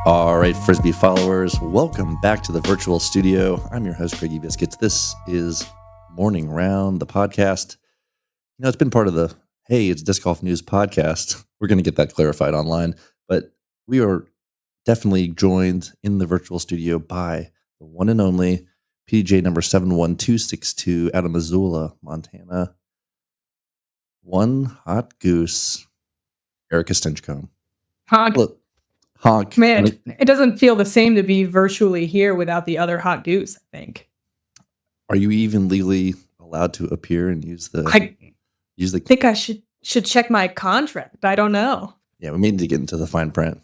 All right, Frisbee followers, welcome back to the virtual studio. I'm your host, Greggy Biscuits. This is Morning Round, the podcast. It's been part of the Hey, it's Disc Golf News podcast. We're going to get that clarified online, but we are definitely joined in the virtual studio by the one and only PJ number 71262 out of Missoula, Montana. One hot goose, Erika Stinchcomb. Honk. Look, Honk. Man, it doesn't feel the same to be virtually here without the other hot goose, I think. Are you even legally allowed to appear and use the? I think I should check my contract. I don't know. Yeah, we need to get into the fine print.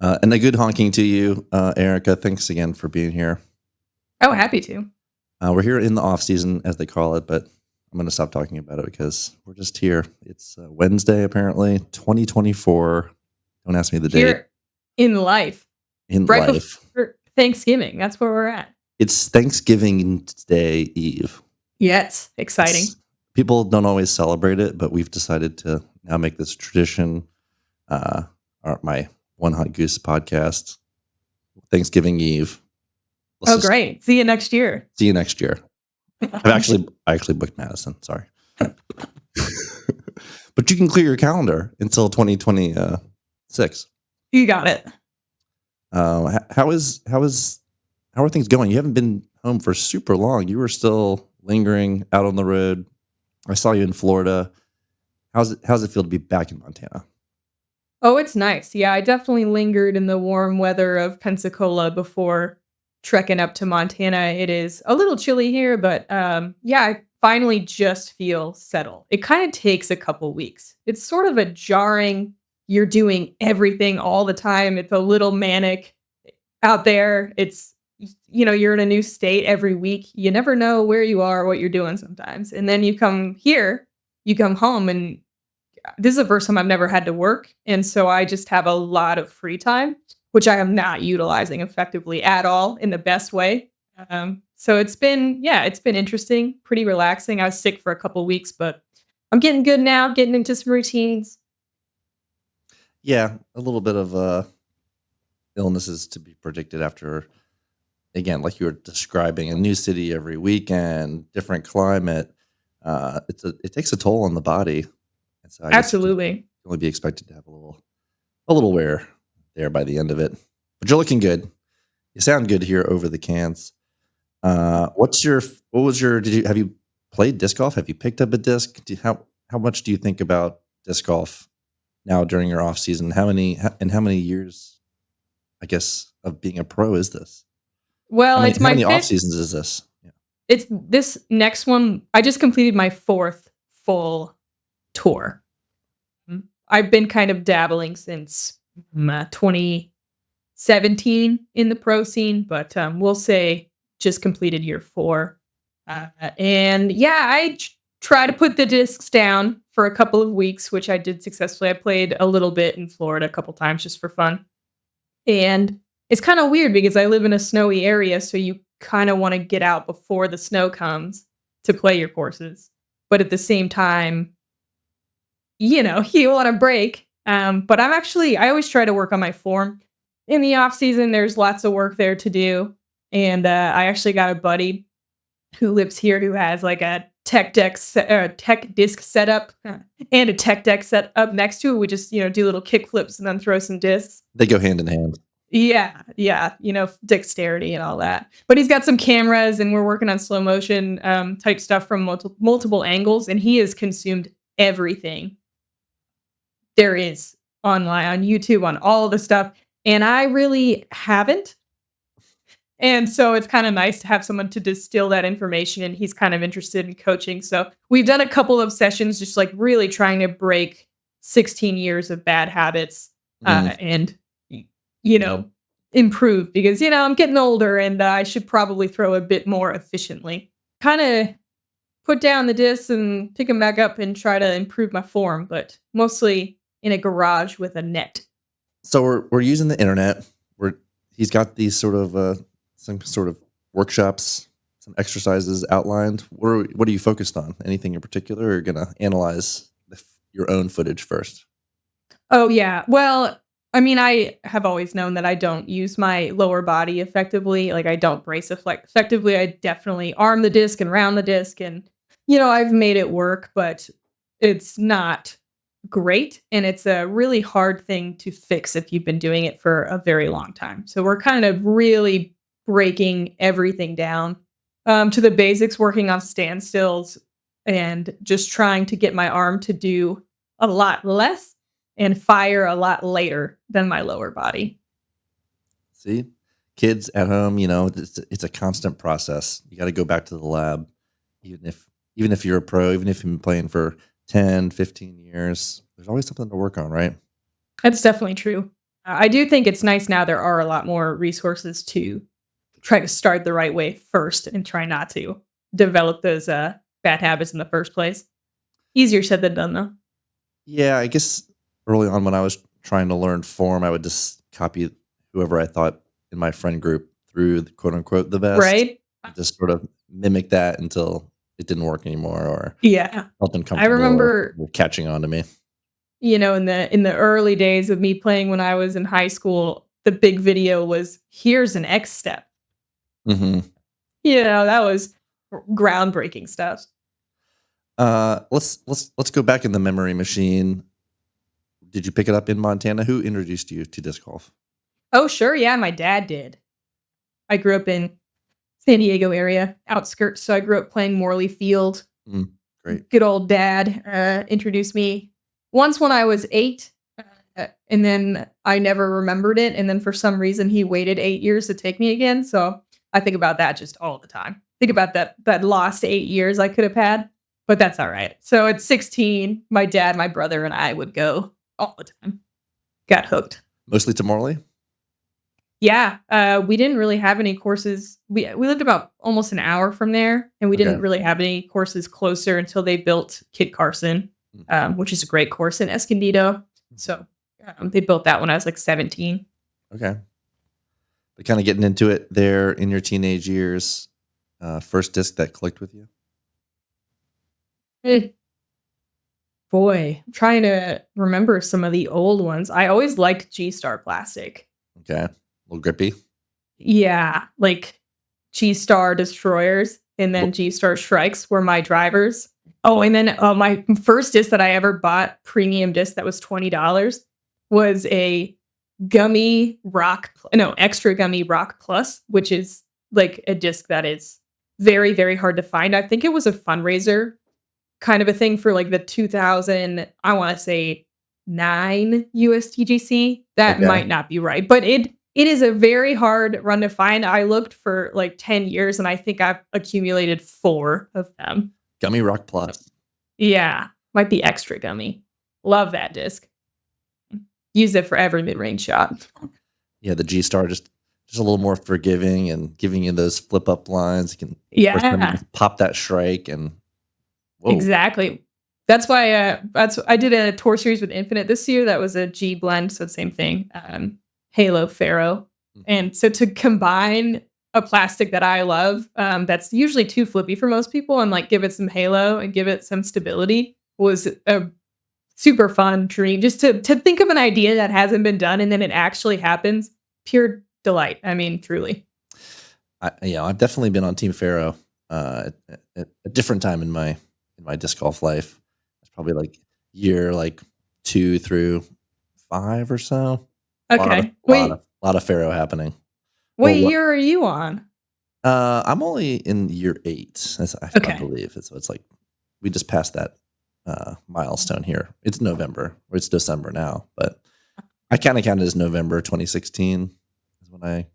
And a good honking to you, Erika. Thanks again for being here. Oh, happy to. We're here in the off season, as they call it, but I'm going to stop talking about it because we're just here. It's Wednesday, apparently, 2024. Don't ask me the date. Here in life. Right before Thanksgiving. That's where we're at. It's Thanksgiving Day Eve. Yeah, it's exciting. People don't always celebrate it, but we've decided to now make this tradition. My One Hot Goose podcast, Thanksgiving Eve. Great. See you next year. See you next year. I actually booked Madison. Sorry. But you can clear your calendar until 2026. You got it. How are things going? You haven't been home for super long. You were still lingering out on the road. I saw you in Florida. How's it feel to be back in Montana? Oh, it's nice. Yeah, I definitely lingered in the warm weather of Pensacola before trekking up to Montana. It is a little chilly here, but I finally just feel settled. It kind of takes a couple weeks. It's sort of a jarring, you're doing everything all the time. It's a little manic out there. It's, you're in a new state every week. You never know where you are, what you're doing sometimes. And then you come home, and this is the first time I've never had to work. And so I just have a lot of free time, which I am not utilizing effectively at all in the best way. So it's been interesting, pretty relaxing. I was sick for a couple weeks, but I'm getting good now, getting into some routines. Yeah, a little bit of illnesses to be predicted after, again, like you were describing, a new city every weekend, different climate. It takes a toll on the body. And so Absolutely. You can only be expected to have a little wear there by the end of it. But you're looking good. You sound good here over the cans. Have you played disc golf? Have you picked up a disc? How much do you think about disc golf now during your off season? How many years, I guess, of being a pro is this? Well, how it's my many fifth. off seasons is this? Yeah. It's this next one. I just completed my fourth full tour. I've been kind of dabbling since 2017 in the pro scene, but we'll say just completed year 4. I try to put the discs down for a couple of weeks, which I did successfully. I played a little bit in Florida a couple times just for fun. And it's kind of weird because I live in a snowy area, so you kind of want to get out before the snow comes to play your courses. But at the same time, you want to break. But I always try to work on my form. In the off season, there's lots of work there to do. And I actually got a buddy who lives here who has like a tech disc setup and a tech deck set up next to it. We just, do little kick flips and then throw some discs. They go hand in hand. Yeah. Dexterity and all that. But he's got some cameras and we're working on slow motion type stuff from multiple angles. And he has consumed everything there is online, on YouTube, on all the stuff. And I really haven't. And so it's kind of nice to have someone to distill that information, and he's kind of interested in coaching. So we've done a couple of sessions just like really trying to break 16 years of bad habits and, improve because, I'm getting older and I should probably throw a bit more efficiently. Kind of put down the discs and pick them back up and try to improve my form, but mostly in a garage with a net. So we're using the internet. He's got these sort of some sort of workshops, some exercises outlined. What are you focused on? Anything in particular? Or you're gonna analyze your own footage first? Oh yeah. Well, I mean, I have always known that I don't use my lower body effectively. Like, I don't brace effectively. I definitely arm the disc and round the disc, and I've made it work, but it's not great, and it's a really hard thing to fix if you've been doing it for a very long time. So we're kind of really breaking everything down to the basics, working on standstills, and just trying to get my arm to do a lot less and fire a lot later than my lower body. See, kids at home, it's a constant process. You got to go back to the lab, even if even if you're a pro, even if you've been playing for 10, 15 years. There's always something to work on, right? That's definitely true. I do think it's nice now there are a lot more resources to try to start the right way first and try not to develop those bad habits in the first place. Easier said than done, though. Yeah, I guess early on when I was trying to learn form, I would just copy whoever I thought in my friend group through the quote unquote the best, Right? and just sort of mimic that until it didn't work anymore or Yeah. felt I uncomfortable or remember, were catching on to me. in the early days of me playing when I was in high school, the big video was here's an X step. Hmm. That was groundbreaking stuff. Let's go back in the memory machine. Did you pick it up in Montana? Who introduced you to disc golf? Oh, sure, yeah, my dad did. I grew up in San Diego area, outskirts, so I grew up playing Morley Field. Mm, great. Good old dad, introduced me once when I was 8, and then I never remembered it, and then for some reason, he waited 8 years to take me again, so I think about that just all the time. Think about that lost 8 years I could have had, but that's alright. So at 16, my dad, my brother, and I would go all the time. Got hooked. Mostly to Morley. Yeah, we didn't really have any courses. We lived about almost an hour from there, and we Okay. didn't really have any courses closer until they built Kit Carson, which is a great course in Escondido. So they built that when I was like 17. Okay. But kind of getting into it there in your teenage years. First disc that clicked with you. Eh, Boy, I'm trying to remember some of the old ones. I always liked G Star Plastic. Okay. A little grippy. Yeah, like G Star Destroyers and then Wh- G Star Shrikes were my drivers. Oh, and then my first disc that I ever bought, premium disc that was $20, was a gummy rock, no, extra gummy rock plus, which is like a disc that is very, very hard to find. I think it was a fundraiser kind of a thing for like the 2000, I want to say 9 USTGC. That Okay. might not be right, but it is a very hard run to find. I looked for like 10 years and I think I've accumulated 4 of them. Gummy Rock Plus. Yeah, might be extra gummy. Love that disc. Use it for every mid-range shot. Yeah, the G Star just a little more forgiving and giving you those flip up lines. You can first time you Yeah, just pop that strike and whoa. exactly. That's why I did a tour series with Infinite this year. That was a G blend, so same thing. Halo Pharaoh. Mhm. And so to combine a plastic that I love, that's usually too flippy for most people, and like give it some halo and give it some stability was a super fun dream. Just to think of an idea that hasn't been done and then it actually happens, pure delight. I mean, truly. I've definitely been on Team Pharaoh at a different time in my disc golf life. It's probably like year like 2 through 5 or so. Lot of Okay. lot of lot of Pharaoh happening. What Well, what year are you on? I'm only in year 8. I Okay. believe so. It's like we just passed that milestone here. It's November or it's December now, but I kind of count it as November 2016 is when I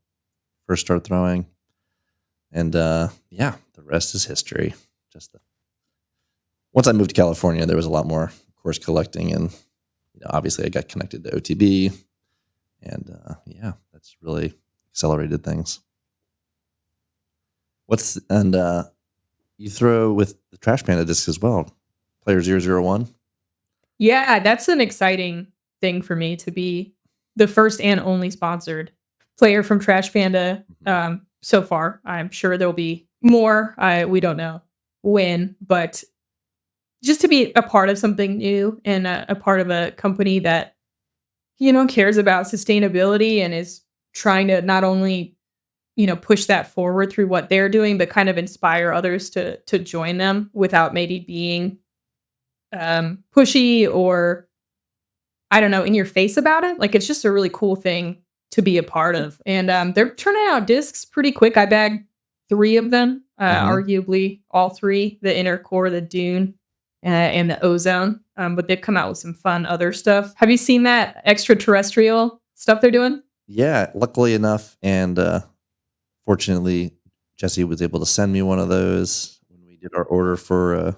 first started throwing, and yeah, the rest is history. Just once I moved to California, there was a lot more course collecting, and obviously I got connected to OTB, and yeah, that's really accelerated things. What's and You throw with the Trash Panda disc as well, Player 001. Yeah, that's an exciting thing for me to be the first and only sponsored player from Trash Panda, Mhm. so far. I'm sure there'll be more. We don't know when, but just to be a part of something new and a part of a company that cares about sustainability and is trying to not only, push that forward through what they're doing, but kind of inspire others to join them without maybe being pushy or I don't know, in your face about it. Like it's just a really cool thing to be a part of. And they're turning out discs pretty quick. I bagged 3 of them, Hmm. arguably all 3, the inner core, the dune, and the ozone. But they've come out with some fun other stuff. Have you seen that extraterrestrial stuff they're doing? Yeah, luckily enough, and fortunately, Jesse was able to send me one of those when we did our order for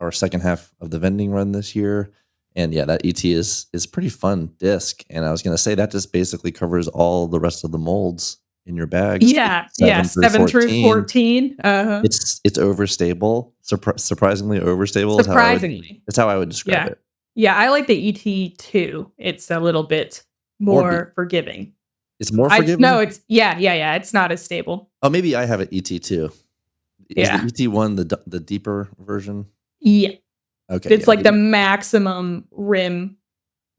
our second half of the vending run this year. And yeah, that ET is pretty fun disc. And I was gonna say that just basically covers all the rest of the molds in your bags, like Yeah, yeah, 7 through 7 through 14. 14. Uh-huh. It's overstable, surprisingly overstable Surprisingly. is how I would describe Yeah. it. Yeah, I like the ET too. It's a little bit More be more forgiving. It's more I no, forgiving? it's yeah, yeah, yeah, it's not as stable. Oh, maybe I have an ET too. Is the Yeah. ET one the deeper version? Yeah. Okay, It's yeah, like the maybe maximum rim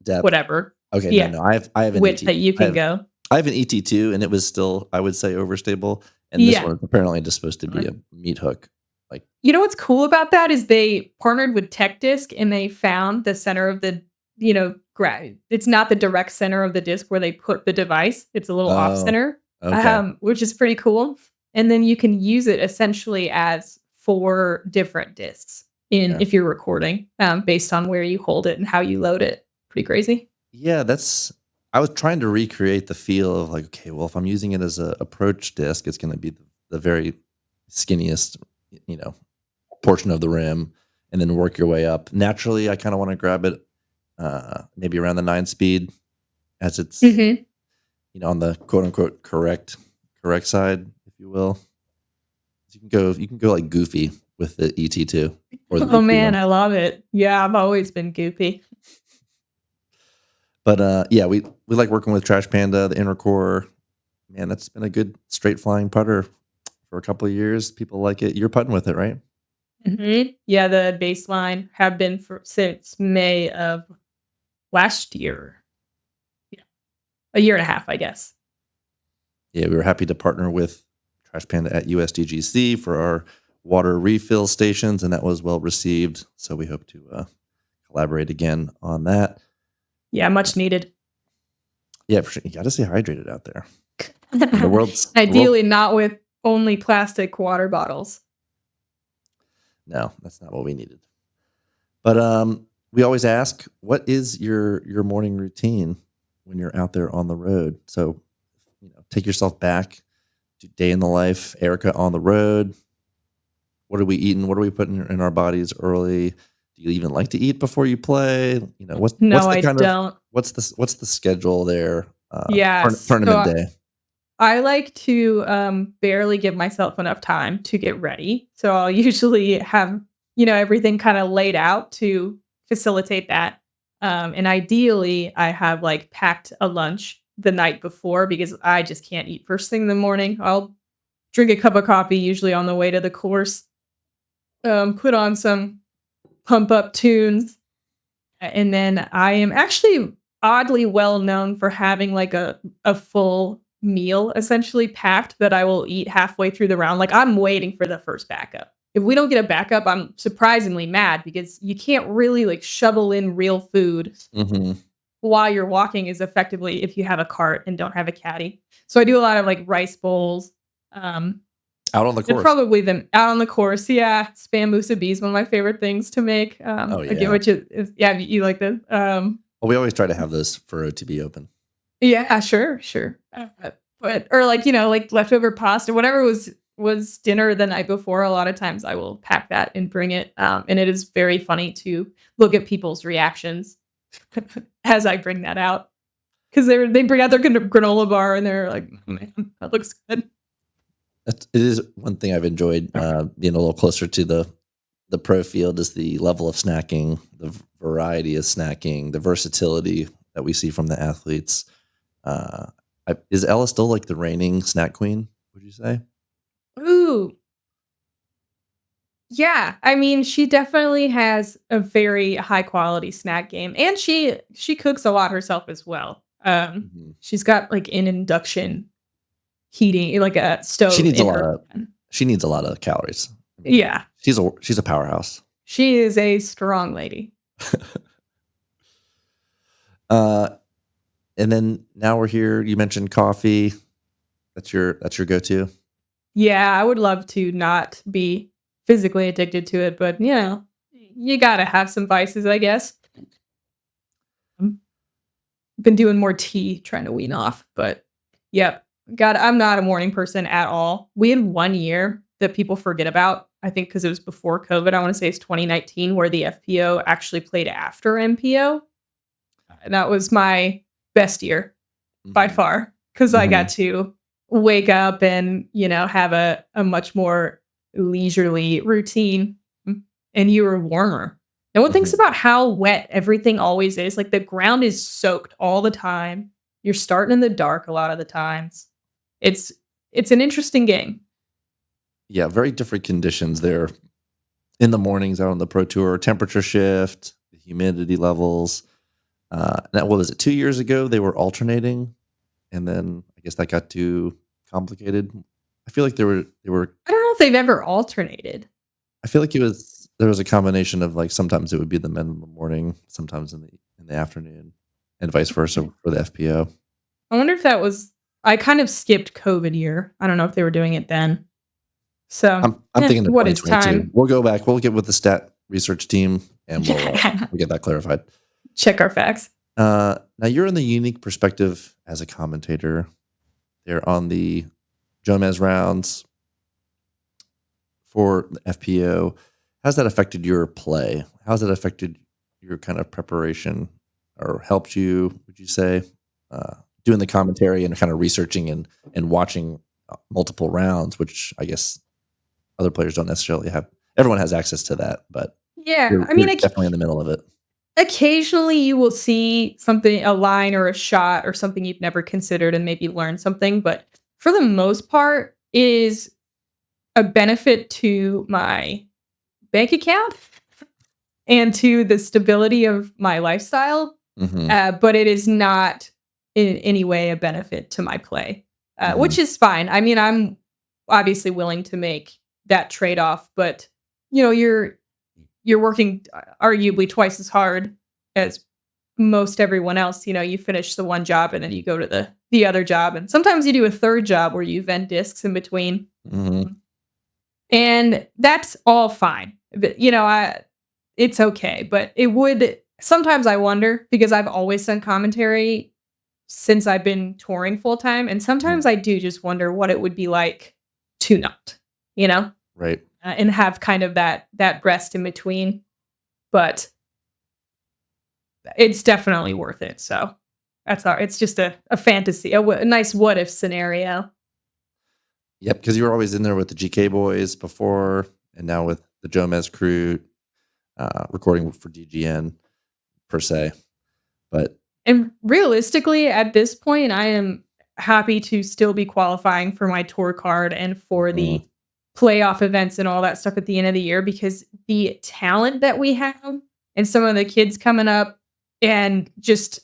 depth. whatever. Okay, Yeah, no, I have an width ET. that you can go. I have an ET2, and it was still, I would say, overstable, and this Yeah. one is apparently just supposed to be a meat hook, like You know what's cool about that is they partnered with Tech Disc and they found the center of the, it's not the direct center of the disc where they put the device. It's a little off oh, center, okay, which is pretty cool. And then you can use it essentially as 4 different discs in yeah. if you're recording, based on where you hold it and how you load it. Pretty crazy. Yeah, I was trying to recreate the feel of like, okay, well, if I'm using it as a approach disc, it's gonna be the very skinniest, you know, portion of the rim, and then work your way up. Naturally, I kinda wanna grab it, maybe around the 9 speed as it's, Mhm. on the quote unquote correct side, if you will. You can go like goofy with the ET2 or the Oh, man, ET1. I love it. Yeah, I've always been goopy. But yeah, we like working with Trash Panda, the inner core. Man, that's been a good straight flying putter for a couple of years. People like it. You're putting with it, right? Mhm. Yeah, the baseline have been for since May of last year. Yeah, a year and a half, I guess. Yeah, we were happy to partner with Trash Panda at USDGC for our water refill stations, and that was well received. So we hope to collaborate again on that. Yeah, much needed. Yeah, for sure. You got to stay hydrated out there. The world's Ideally, not with only plastic water bottles. no, that's not what we needed. But we always ask, what is your morning routine when you're out there on the road? So, take yourself back to day in the life, Erica on the road. What are we eating? What are we putting in our bodies early? Do you even like to eat before you play? What's No, the I kind of don't. what's the schedule there? Yes. Tournament day. I like to, barely give myself enough time to get ready. So I'll usually have, everything kinda laid out to facilitate that. And ideally, I have, like, packed a lunch the night before because I just can't eat first thing in the morning. I'll drink a cup of coffee usually on the way to the course, put on some pump up tunes, and then I am actually oddly well known for having, like, a full meal essentially packed that I will eat halfway through the round, like, I'm waiting for the first backup. If we don't get a backup, I'm surprisingly mad because you can't really, like, shovel in real food Hmm. while you're walking is effectively if you have a cart and don't have a caddy. So I do a lot of, like, rice bowls, um, Out on the they're course. probably them out on the course, yeah, spam musubi is one of my favorite things to make, Oh again, yeah. which is yeah, you like this? Well, we always try to have those for OTB open. Yeah, sure, sure. But or like, like leftover pasta, whatever was dinner the night before, a lot of times I will pack that and bring it, and it is very funny to look at people's reactions as I bring that out because they bring out their granola bar and they're like, "Oh, man, that looks good." It is one thing I've enjoyed, being a little closer to the pro field is the level of snacking, the variety of snacking, the versatility that we see from the athletes. Uh, is Ella still like the reigning snack queen? Would you say? Ooh, Yeah, I mean, she definitely has a very high quality snack game, and she cooks a lot herself as well. Mhm. She's got, like, an induction heating like, a She stove needs a in lot her of kitchen. she needs a lot of calories. I mean, Yeah, she's a powerhouse. she is a strong lady. Uh, and then now we're here. You mentioned coffee. That's your go-to. Yeah, I would love to not be physically addicted to it, but, you gotta have some vices, I guess. Mm, been doing more tea, trying to wean off, but yep. God, I'm not a morning person at all. We had 1 year that people forget about, I think because it was before COVID, I wanna say it's 2019, where the FPO actually played after MPO, and that was my best year by Mhm, far, because I got mhm, to wake up and, have a much more leisurely routine, and you were warmer. No one thinks mhm. about how wet everything always is, like, the ground is soaked all the time. You're starting in the dark a lot of the times. It's it's an interesting game. Yeah, very different conditions there in the mornings out on the Pro Tour, temperature shift, the humidity levels. Now what was it, 2 years ago, they were alternating, and then I guess that got too complicated. I feel like they were I don't know if they've ever alternated. I feel like there was a combination of, like, sometimes it would be the men in the morning, sometimes in the afternoon, and vice versa Okay. for the FPO. I wonder if that was I kind of skipped COVID year. I don't know if they were doing it then. So, I'm thinking of what is 2022. time? We'll go back, we'll get with the stat research team, and we'll get that clarified. Check our facts. Now you're in the unique perspective as a commentator. They're on the Jomez rounds for the FPO. How's that affected your play? How's that affected your kind of preparation or helped you, would you say, uh, doing the commentary and kind of researching and watching multiple rounds, which I guess other players don't necessarily have. Everyone has access to that, but Yeah, I you're mean, definitely in the middle of it. occasionally you will see something, a line or a shot or something you've never considered and maybe learn something, but for the most part, it is a benefit to my bank account and to the stability of my lifestyle, Hmm. but it is not in any way a benefit to my play, Hmm. which is fine. I mean, I'm obviously willing to make that trade off, but you're working arguably twice as hard as most everyone else. You finish the one job and then you go to the other job, and sometimes you do a third job where you vend discs in between, Hmm. and that's all fine. But, it's okay, but it would sometimes I wonder because I've always done commentary since I've been touring full time, and Hmm. sometimes I do just wonder what it would be like to not, you know, Right. and have kind of that rest in between. But it's definitely worth it. So that's our. It's just a fantasy, a nice what if scenario. Yep, because you were always in there with the GK boys before, and now with the Jomez crew, recording for DGN per se. But And realistically, at this point, I am happy to still be qualifying for my tour card and for mhm, the playoff events and all that stuff at the end of the year, because the talent that we have and some of the kids coming up and just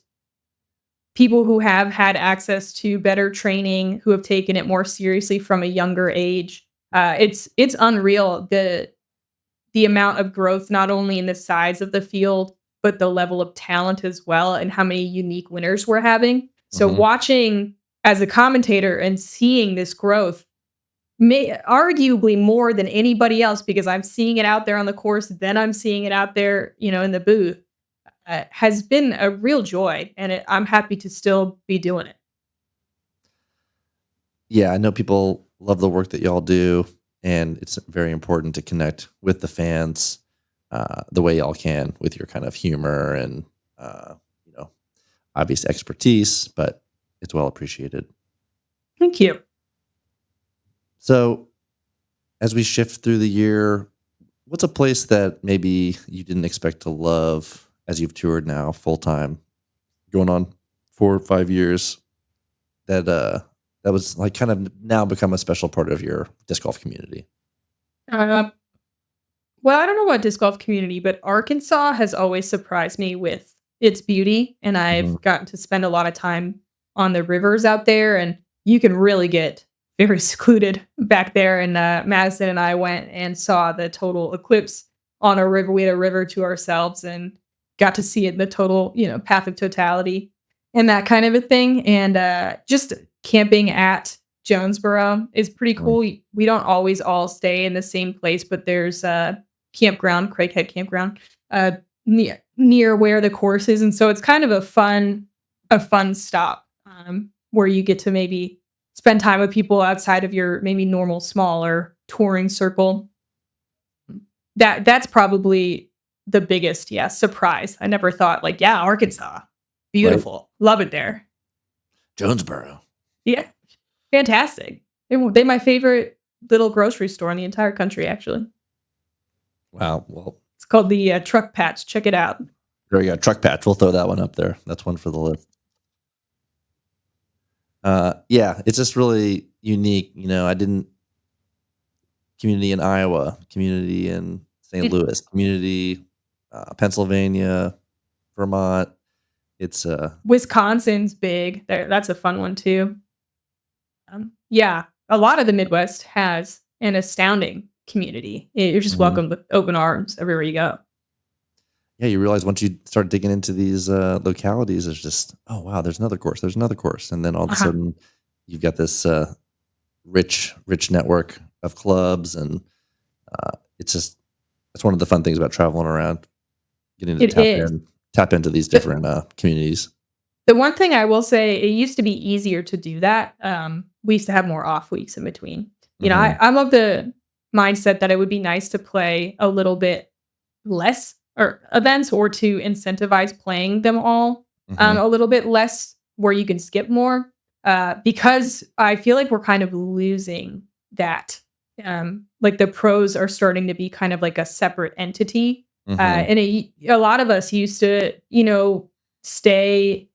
people who have had access to better training, who have taken it more seriously from a younger age. It's unreal the amount of growth, not only in the size of the field, but the level of talent as well, and how many unique winners we're having. So mhm. watching as a commentator and seeing this growth, may arguably more than anybody else, because I'm seeing it out there on the course, then I'm seeing it out there, in the booth, has been a real joy, and I'm happy to still be doing it. Yeah, I know people love the work that y'all do, and it's very important to connect with the fans, the way y'all can with your kind of humor and, uh, you know, obvious expertise, but it's well appreciated. Thank you. So, as we shift through the year, what's a place that maybe you didn't expect to love as you've toured now full time, going on 4 or 5 years that, that was, like, kind of now become a special part of your disc golf community? Uh, Well, I don't know about disc golf community, but Arkansas has always surprised me with its beauty, and Mhm. I've gotten to spend a lot of time on the rivers out there, and you can really get very secluded back there. And Madison and I went and saw the total eclipse on a river. We had a river to ourselves and got to see it the total, path of totality and that kind of a thing. And just camping at Jonesboro is pretty Mhm. cool. We don't always all stay in the same place, but there's campground, Craighead Campground, near where the course is, and so it's kind of a fun stop, where you get to maybe spend time with people outside of your maybe normal smaller touring circle. That's probably the biggest, yeah, surprise. I never thought like, yeah, Arkansas, Right? beautiful, love it there. Jonesboro. Yeah, fantastic. They my favorite little grocery store in the entire country, actually. Wow. Well, It's called the Truck Patch. Check it out. there we go. Truck patch. We'll throw that one up there. That's one for the list. Yeah, it's just really unique. I didn't community in Iowa, community in St. It Louis, community, Pennsylvania, Vermont. It's Wisconsin's big. That's a fun one too. Yeah, a lot of the Midwest has an astounding community. You're just mhm. welcome with open arms everywhere you go. Yeah, you realize once you start digging into these localities, there's just, oh wow, there's another course, and then all of a Uh-huh. sudden you've got this rich network of clubs, and it's just it's one of the fun things about traveling around, getting to It is. tap into these The different communities. the one thing I will say, it used to be easier to do that. We used to have more off weeks in between. Hmm. I'm of the mindset that it would be nice to play a little bit less or events or to incentivize playing them all, Hmm. a little bit less where you can skip more, because I feel like we're kind of losing that. Like the pros are starting to be kind of like a separate entity, Hmm. and a lot of us used to, stay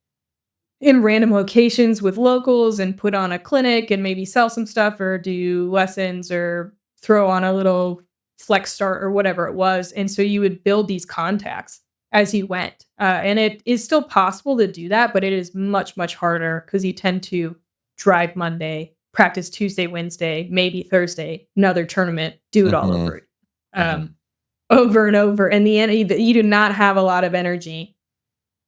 in random locations with locals and put on a clinic and maybe sell some stuff or do lessons or throw on a little flex start or whatever it was. And so you would build these contacts as you went. And it is still possible to do that, but it is much, much harder because you tend to drive Monday, practice Tuesday, Wednesday, maybe Thursday, another tournament, do it all Hmm. over, Hmm. um, over and over. And the end, you do not have a lot of energy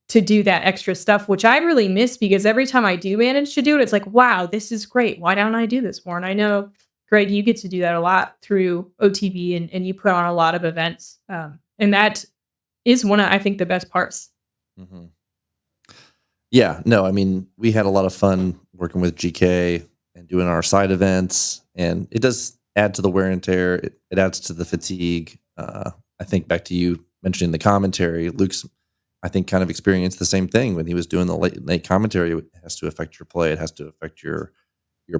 to do that extra stuff, which I really miss because every time I do manage to do it, it's like, wow, this is great. Why don't I do this more? And I know, Greg, you get to do that a lot through OTB and you put on a lot of events. And that is one of, I think, the best parts. Hmm. Yeah, no, I mean, we had a lot of fun working with GK and doing our side events, and it does add to the wear and tear. It adds to the fatigue. I think back to you mentioning the commentary. Luke's, I think, kind of experienced the same thing when he was doing the late commentary. It has to affect your play. It has to affect your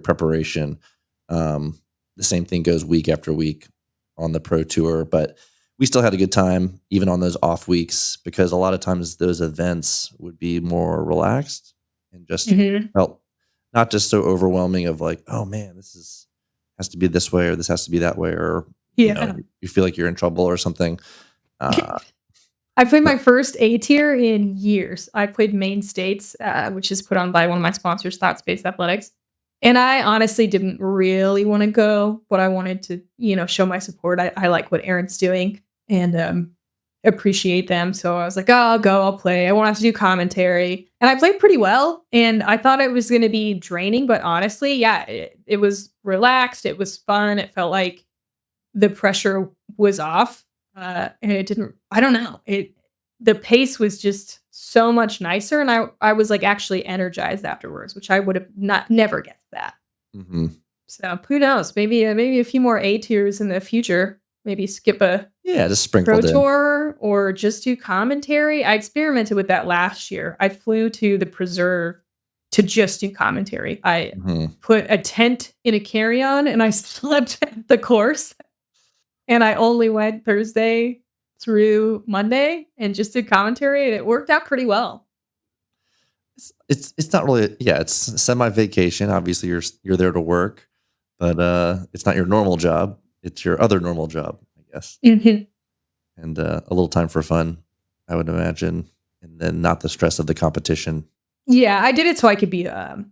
preparation. Um, the same thing goes week after week on the pro tour, but we still had a good time even on those off weeks because a lot of times those events would be more relaxed and just Mhm. felt not just so overwhelming of like, oh man, this is has to be this way or this has to be that way or Yeah. you feel like you're in trouble or something. Uh, I played but my first A tier in years. I played Main States, which is put on by one of my sponsors, Thought Space Athletics. And I honestly didn't really want to go, but I wanted to, show my support. I like what Aaron's doing and appreciate them. So I was like, oh, I'll go, I'll play. I won't have to do commentary. And I played pretty well. And I thought it was going to be draining, but honestly, yeah, it was relaxed. It was fun. It felt like the pressure was off, and it didn't I don't know, the pace was just so much nicer, and I was, like, actually energized afterwards, which I would have not never guessed that. mhm. So, who knows? Maybe a few more A tiers in the future. Maybe skip a Yeah, just pro sprinkled in. tour or just do commentary. I experimented with that last year. I flew to the preserve to just do commentary. I Mhm. put a tent in a carry-on, and I slept at the course. And I only went Thursday through Monday and just did commentary, and it worked out pretty well. It's not really, yeah, it's semi vacation. Obviously, you're there to work, but it's not your normal job. It's your other normal job, I guess, Mhm. and a little time for fun, I would imagine, and then not the stress of the competition. Yeah, I did it so I could be,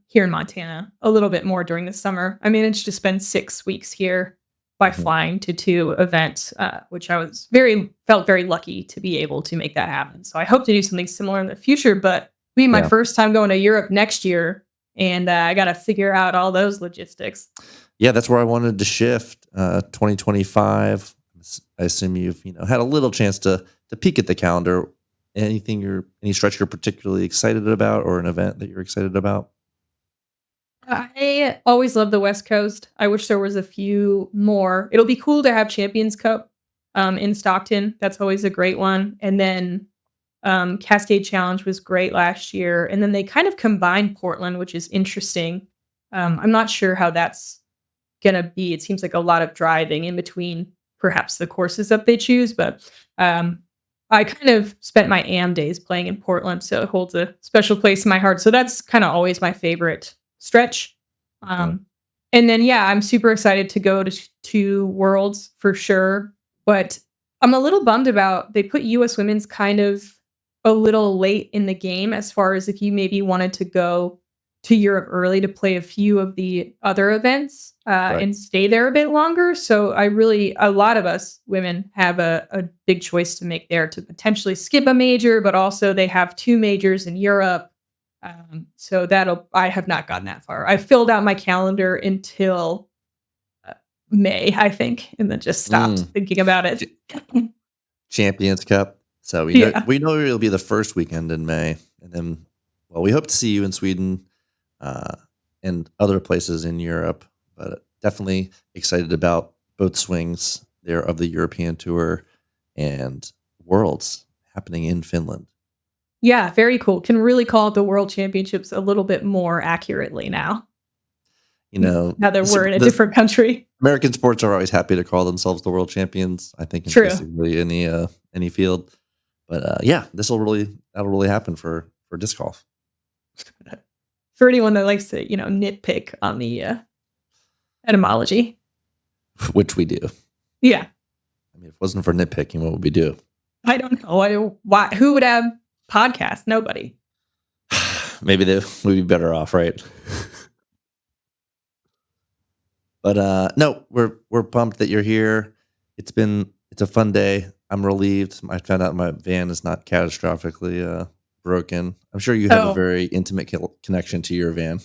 here in Montana a little bit more during the summer. I managed to spend 6 weeks here by Mhm. flying to 2 events, which I was very felt very lucky to be able to make that happen. So I hope to do something similar in the future, but be my Yeah. first time going to Europe next year, and, I gotta figure out all those logistics. Yeah, that's where I wanted to shift, 2025. I assume you've, had a little chance to peek at the calendar. Any stretch you're particularly excited about or an event that you're excited about? I always love the West Coast. I wish there was a few more. It'll be cool to have Champions Cup, in Stockton. That's always a great one, and then Cascade Challenge was great last year, and then they kind of combined Portland, which is interesting. I'm not sure how that's gonna be. It seems like a lot of driving in between perhaps the courses that they choose, but um, I kind of spent my AM days playing in Portland, so it holds a special place in my heart. So that's kind of always my favorite stretch. Okay. Um, and then yeah, I'm super excited to go to Worlds for sure, but I'm a little bummed about they put US women's kind of a little late in the game as far as if you maybe wanted to go to Europe early to play a few of the other events, Right. and stay there a bit longer. So a lot of us women have a big choice to make there to potentially skip a major, but also they have 2 majors in Europe. So I have not gotten that far. I filled out my calendar until uh, May, I think, and then just stopped Mm. thinking about it. Ch Champions Cup. So we know Yeah. we know it'll be the first weekend in May, and then, well, we hope to see you in Sweden, uh, and other places in Europe, but definitely excited about both swings there of the European Tour and Worlds happening in Finland. Yeah, very cool. Can really call it the World Championships a little bit more accurately now. You know, Now that we're in a the different country. American sports are always happy to call themselves the world champions, I think in True. basically any field. But, yeah, that'll really happen for disc golf, For anyone that likes to, nitpick on the, etymology. which we do. Yeah. I mean, if it wasn't for nitpicking, what would we do? I don't know. Why who would have podcasts? Nobody. Maybe we'd be better off, right? But, no, we're pumped that you're here. It's a fun day. I'm relieved. I found out my van is not catastrophically, broken. I'm sure you have a Oh, very intimate connection to your van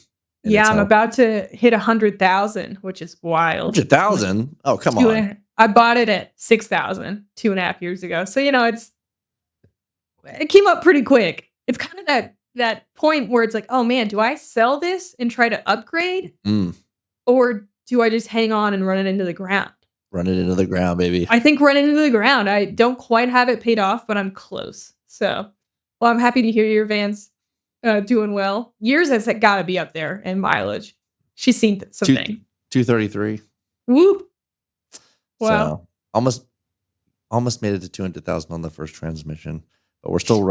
and yeah, its I'm health. about to hit 100,000, which is wild. Like 100,000? Oh, come on. I bought it at 6,000 2.5 years ago. So, it came up pretty quick. It's kind of that point where it's like, "Oh, man, do I sell this and try to upgrade, Mm, or do I just hang on and run it into the ground?" run it into the ground, baby. I think run it into the ground. I don't quite have it paid off, but I'm close. So, well, I'm happy to hear your van's, doing well. Yours has gotta be up there in mileage. She's seen some Two things. 233. Woo! Wow. So, almost made it to 200,000 on the first transmission, but we're still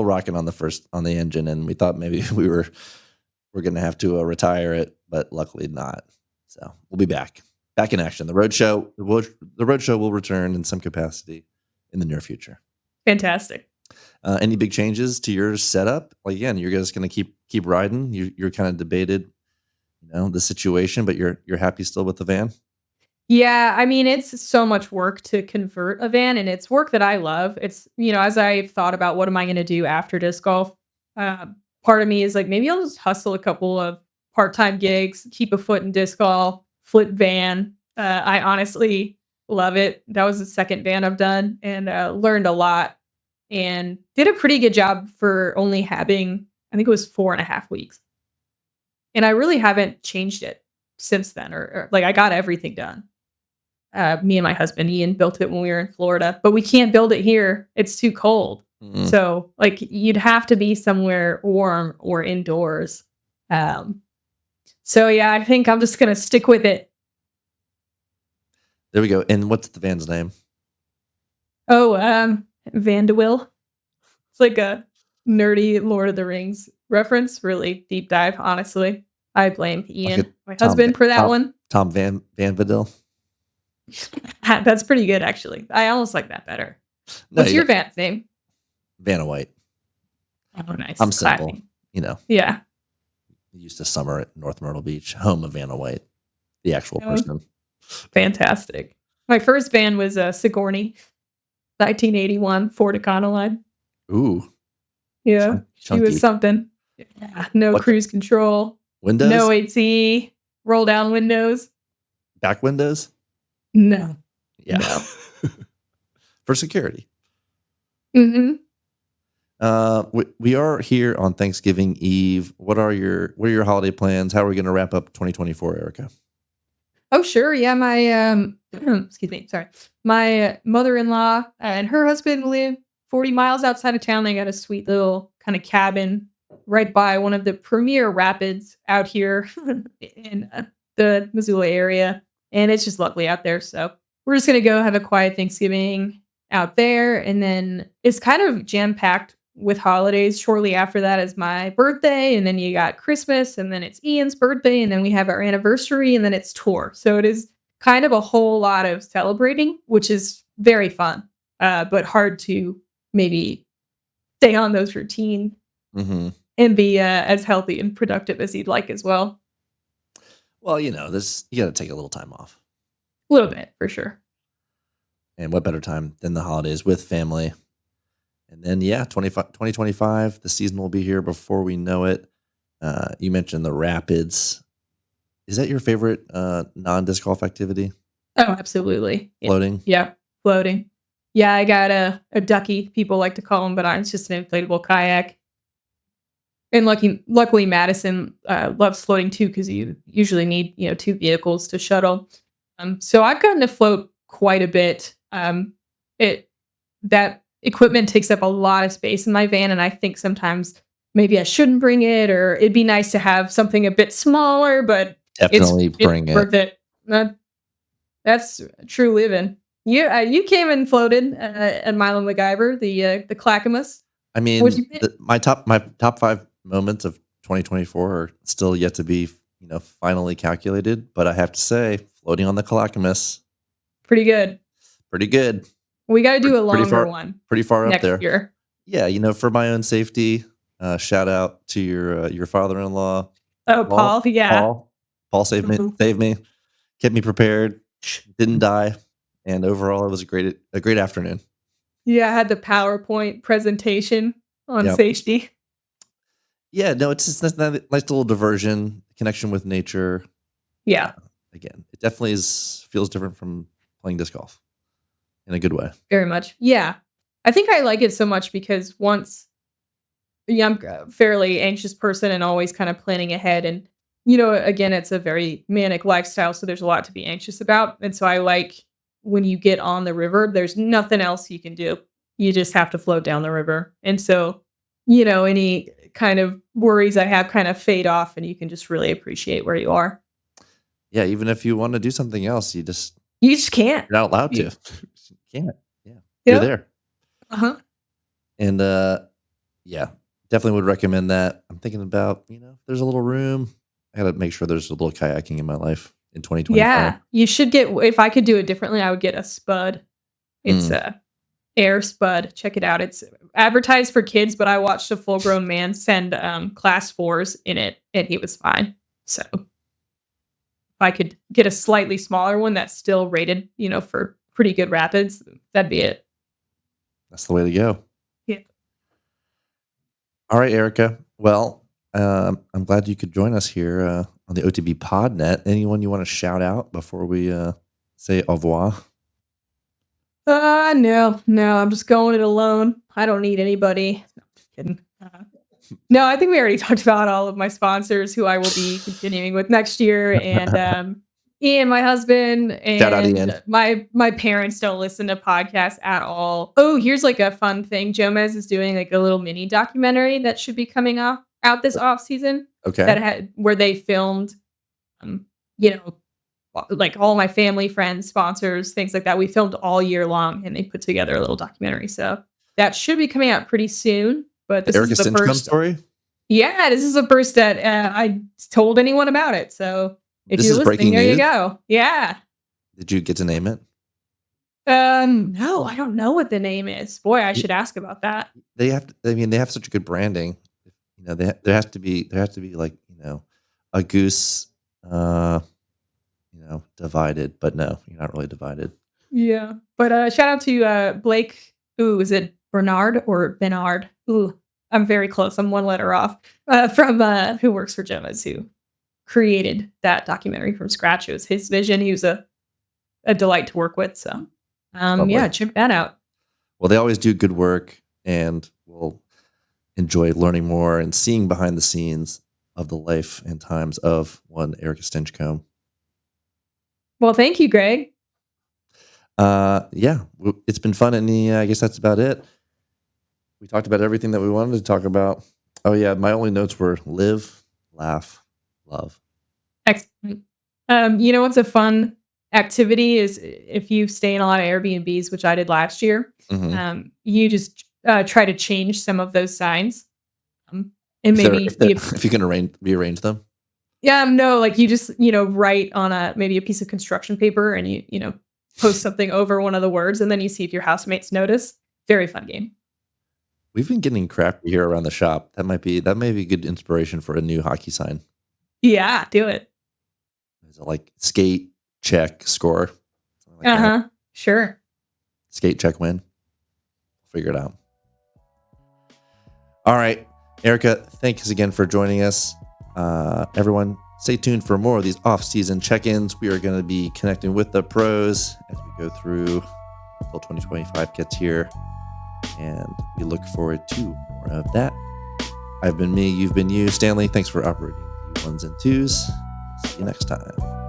rocking on the engine, and we thought maybe we're gonna have to, retire it, but luckily not. So, we'll be back in action. The road show will return in some capacity in the near future. Fantastic. Any big changes to your setup? Like, again, you're just gonna keep riding? You're kinda debated, the situation, but you're happy still with the van? Yeah, I mean, it's so much work to convert a van, and it's work that I love. As I've thought about what am I gonna do after disc golf, uh, part of me is like, maybe I'll just hustle a couple of part-time gigs, keep a foot in disc golf, flip van. I honestly love it. That was the second van I've done, and, learned a lot, and did a pretty good job for only having, I think it was 4.5 weeks. And I really haven't changed it since then, or like, I got everything done. Me and my husband, Ian, built it when we were in Florida, but we can't build it here. It's too cold. Mm. So, like, you'd have to be somewhere warm or indoors. Um, so yeah, I think I'm just gonna stick with it. There we go, and what's the van's name? Oh, Vandewill. It's like a nerdy Lord of the Rings reference. Really deep dive, honestly. I blame Like a Ian, my husband, for that Tom one. Tom Van Vanderbilt? That's pretty good, actually. I almost like that better. No, What's you your don't. van's name? Vanna White. Oh, nice. I'm simple. Classy. You know, Yeah. used to summer at North Myrtle Beach, home of Vanna White, the actual Oh, person. fantastic. My first van was a Sigourney, 1981 Ford Econoline. Ooh, Yeah, she was chunky. something. Yeah, no What cruise control, no windows? AC, roll down windows. Back windows? No, Yeah, no. for security. Mhm. We are here on Thanksgiving Eve. What are your holiday plans? How are we going to wrap up 2024, Erica? Oh, sure. Yeah, my excuse me, sorry. My mother-in-law and her husband live 40 miles outside of town. They got a sweet little kind of cabin right by one of the premier rapids out here in the Missoula area, and it's just lovely out there. So we're just gonna go have a quiet Thanksgiving out there, and then it's kind of jam-packed with holidays. Shortly after that is my birthday, and then you got Christmas, and then it's Ian's birthday, and then we have our anniversary, and then it's tour. So it is kind of a whole lot of celebrating, which is very fun, but hard to maybe stay on those routine Hmm. and be as healthy and productive as you'd like as well. Well, this you got to take a little time off, A little bit for sure. and what better time than the holidays with family? And then, yeah, 2025, the season will be here before we know it. You mentioned the rapids. Is that your favorite non disc golf activity? Oh, absolutely. Yeah, Floating. yeah, floating. Yeah, I got a ducky. People like to call them, but it's just an inflatable kayak. And luckily, Madison loves floating too because you usually need two vehicles to shuttle. So I've gotten to float quite a bit. It that equipment takes up a lot of space in my van, and I think sometimes maybe I shouldn't bring it, or it'd be nice to have something a bit smaller, but Definitely it's bring it. worth it. That's true living. You came and floated at Mile and MacGyver, the Clackamas. I What'd mean, you think? my top 5 moments of 2024 are still yet to be, finally calculated, but I have to say, floating on the Clackamas, Pretty good. pretty good. We got to do a Pretty longer far one pretty far up next there. year. Yeah, for my own safety, shout out to your father-in-law, Oh, Paul. Paul, yeah. Paul. Paul saved me, Mhm. kept me prepared, didn't die, and overall, it was a great afternoon. Yeah, I had the PowerPoint presentation on Yep. safety. Yeah, no, it's just nice little diversion, connection with nature. Uh, Yeah, Again, it definitely feels different from playing disc golf in a good way. very much. Yeah. I think I like it so much because yeah, I'm a fairly anxious person and always kind of planning ahead. And, again, it's a very manic lifestyle. So there's a lot to be anxious about. And so I like when you get on the river, there's nothing else you can do. You just have to float down the river. And so, any kind of worries I have kind of fade off and you can just really appreciate where you are. Yeah, even if you want to do something else, You just can't. you're not allowed to. You, You can't. Yeah, you're yep. there, Uh-huh. and yeah, definitely would recommend that. I'm thinking about if there's a little room. I got to make sure there's a little kayaking in my life in 2025. Yeah. You should get, if I could do it differently, I would get a spud. It's Mm. a Air Spud. Check it out. It's advertised for kids, but I watched a full grown man send class fours in it and he was fine. So if I could get a slightly smaller one that's still rated, for pretty good rapids, that'd be it. That's the way to go. Yeah. All right, Erica. Well, I'm glad you could join us here on the OTB Podnet. Anyone you want to shout out before we say au revoir? No, I'm just going it alone. I don't need anybody. No, just kidding. No, I think we already talked about all of my sponsors who I will be continuing with next year, and Ian, my husband, Shout out Ian. and my parents don't listen to podcasts at all. Oh, here's like a fun thing. Jomez is doing like a little mini documentary that should be coming out this off season Okay. that had where they filmed, um, you know, like all my family, friends, sponsors, things like that. We filmed all year long, and they put together a little documentary. So that should be coming out pretty soon. But The this is Erika the Stinchcomb first. story? Yeah, this is the first that I told anyone about it. So if This you're is listening, breaking there you news? go. Yeah. Did you get to name it? No, I don't know what the name is. Boy, I should ask about that. They have to, I mean, they have such a good branding. There has to be like, a goose, uh, divided, but no, you're not really divided. Yeah. But shout out to Blake. Ooh, is it Bernard or Bernard? Ooh, I'm very close. I'm one letter off. From who works for Gemma's, who created that documentary from scratch. It was his vision. He was a delight to work with. So Lovely. yeah, check that out. Well, they always do good work, and we'll enjoy learning more and seeing behind the scenes of the life and times of one Erika Stinchcomb. Well, thank you, Greg. Yeah, it's been fun, and I guess that's about it. We talked about everything that we wanted to talk about. Oh yeah, my only notes were live, laugh, love. Excellent. You know what's a fun activity is if you stay in a lot of Airbnbs, which I did last year, Hmm. you just try to change some of those signs. And If they're if maybe they if you can rearrange them. yeah, no, like you just, write on a maybe a piece of construction paper and you post something over one of the words and then you see if your housemates notice. Very fun game. We've been getting crafty here around the shop. That may be good inspiration for a new hockey sign. Yeah, do it. Is it like skate, check, score, something like that? Uh-huh. Sure. Skate, check, win. Figure it out. All right, Erika, thanks again for joining us. Everyone, stay tuned for more of these off-season check-ins. We are going to be connecting with the pros as we go through until 2025 gets here, and we look forward to more of that. I've been me, you've been you. Stanley, thanks for operating the ones and twos. See you next time.